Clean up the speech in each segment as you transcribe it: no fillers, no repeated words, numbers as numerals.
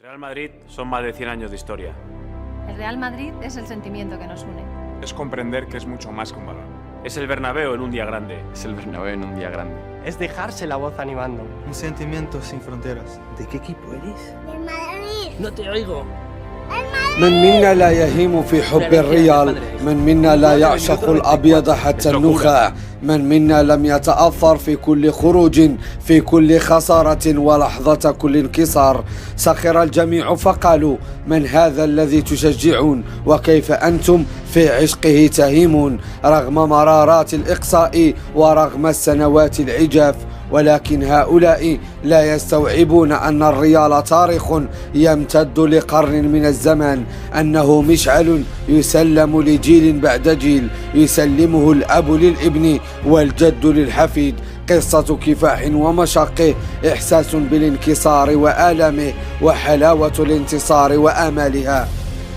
El Real Madrid son más de 100 años de historia. El Real Madrid es el sentimiento que nos une. Es comprender que es mucho más que un balón. Es el Bernabéu en un día grande. Es el Bernabéu en un día grande. Es dejarse la voz animando. Un sentimiento sin fronteras. ¿De qué equipo eres? ¡Del Madrid! No te oigo. من منا لا يهيم في حب الريال، من منا لا يعشق الأبيض حتى النخاع، من منا لم يتأثر في كل خروج، في كل خسارة ولحظة كل انكسار. سخر الجميع فقالوا: من هذا الذي تشجعون؟ وكيف أنتم في عشقه تهيمون؟ رغم مرارات الإقصاء ورغم السنوات العجاف، ولكن هؤلاء لا يستوعبون أن الريال تاريخ يمتد لقرن من الزمن، أنه مشعل يسلم لجيل بعد جيل، يسلمه الأب للابن والجد للحفيد. قصة كفاح ومشقه، إحساس بالانكسار وآلامه، وحلاوة الانتصار وآمالها.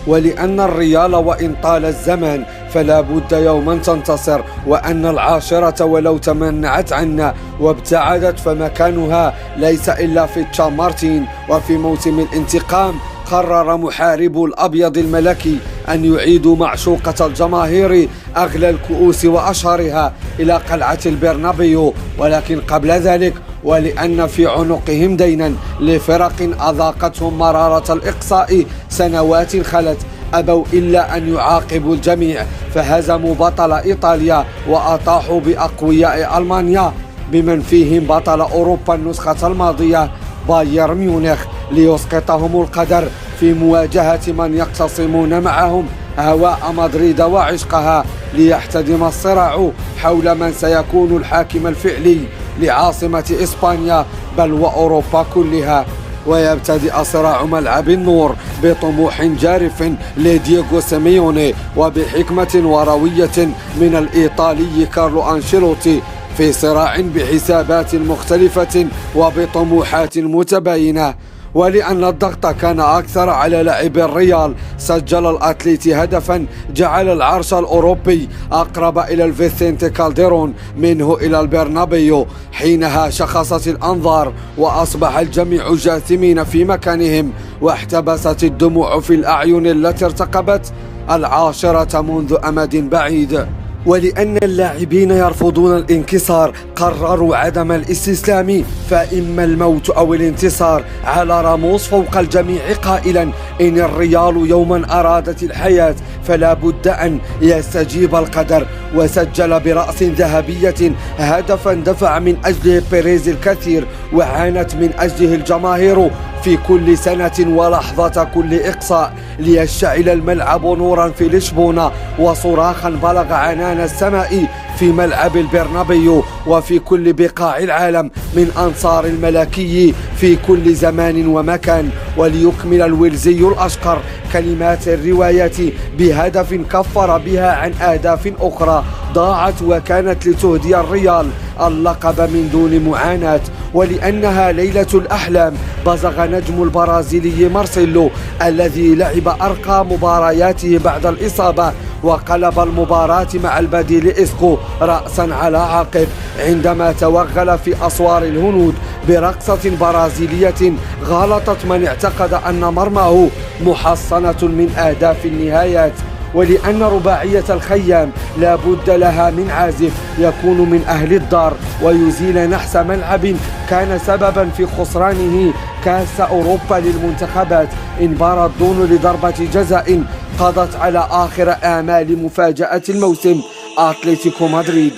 ولأن الريال وإن طال الزمن فلا بد يوما تنتصر، وأن العاشرة ولو تمنعت عنا وابتعدت فمكانها ليس إلا في تشامارتين. وفي موسم الانتقام قرر محاربو الأبيض الملكي أن يعيدوا معشوقة الجماهير أغلى الكؤوس وأشهرها إلى قلعة البرنابيو، ولكن قبل ذلك ولأن في عنقهم دينا لفرق أذاقتهم مرارة الإقصاء سنوات خلت، أبوا إلا أن يعاقبوا الجميع، فهزموا بطل إيطاليا وأطاحوا بأقوياء ألمانيا بمن فيهم بطل أوروبا النسخة الماضية بايرن ميونخ، ليسقطهم القدر في مواجهة من يقتصمون معهم هواء مدريد وعشقها، ليحتدم الصراع حول من سيكون الحاكم الفعلي لعاصمة إسبانيا بل وأوروبا كلها. ويبتدئ صراع ملعب النور بطموح جارف لدييغو سيميوني وبحكمة وروية من الإيطالي كارلو أنشيلوتي، في صراع بحسابات مختلفة وبطموحات متباينة. ولأن الضغط كان أكثر على لاعب الريال، سجل الأتليتي هدفا جعل العرش الأوروبي أقرب إلى الفيسنتي كالديرون منه إلى البرنابيو. حينها شخصت الأنظار وأصبح الجميع جاثمين في مكانهم، واحتبست الدموع في الأعين التي ارتقبت العاشرة منذ أمد بعيد. ولأن اللاعبين يرفضون الانكسار قرروا عدم الاستسلام، فإما الموت أو الانتصار. على راموس فوق الجميع قائلا: إن الريال يوما أرادت الحياة فلا بد أن يستجيب القدر. وسجل برأس ذهبية هدفا دفع من أجله بيريز الكثير وعانت من أجله الجماهير في كل سنة ولحظة كل إقصاء، ليشتعل الملعب نورا في لشبونة وصراخا بلغ عنان السماء في ملعب البرنابيو وفي كل بقاع العالم من أنصار الملكي في كل زمان ومكان. وليكمل الويلزي الأشقر كلمات الرواية بهدف كفر بها عن أهداف أخرى ضاعت وكانت لتهدي الريال اللقب من دون معاناة. ولأنها ليلة الأحلام بزغ نجم البرازيلي مارسيلو الذي لعب أرقى مبارياته بعد الإصابة وقلب المباراة مع البديل إسكو رأسا على عقب عندما توغل في أسوار الهنود برقصة برازيلية غالطت من اعتقد أن مرماه محصنة من أهداف النهايات. ولأن رباعية الخيام لا بد لها من عازف يكون من أهل الدار ويزيل نحس ملعب كان سببا في خسرانه كأس أوروبا للمنتخبات. انبار الدون لضربة جزاء قضت على آخر آمال مفاجأة الموسم أتلتيكو مدريد،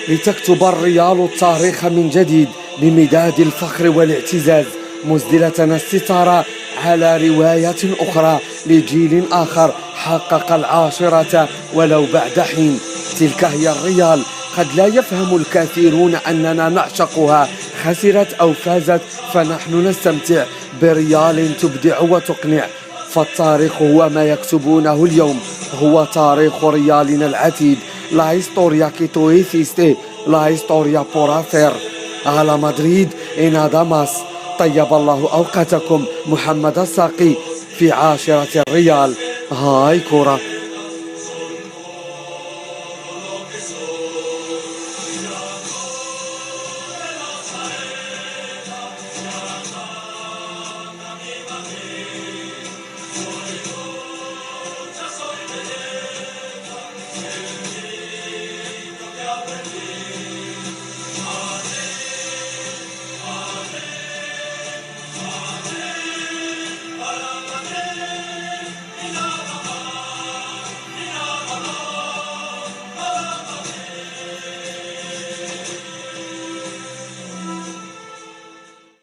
لتكتب الريال التاريخ من جديد بمداد الفخر والاعتزاز، مسدلة الستارة على رواية أخرى لجيل آخر حقق العاشرة ولو بعد حين. تلك هي الريال، قد لا يفهم الكثيرون أننا نعشقها، خسرت أو فازت فنحن نستمتع بريال تبدع وتقنع. فالتاريخ هو ما يكتبونه اليوم، هو تاريخ ريالنا العتيد. لا هيستوريا كي تو هيسيستي، لا هيستوريا بور هاسير. على مدريد إن داماس. طيب الله أوقاتكم. محمد الساقي في عاشرة الريال. هاي كرة.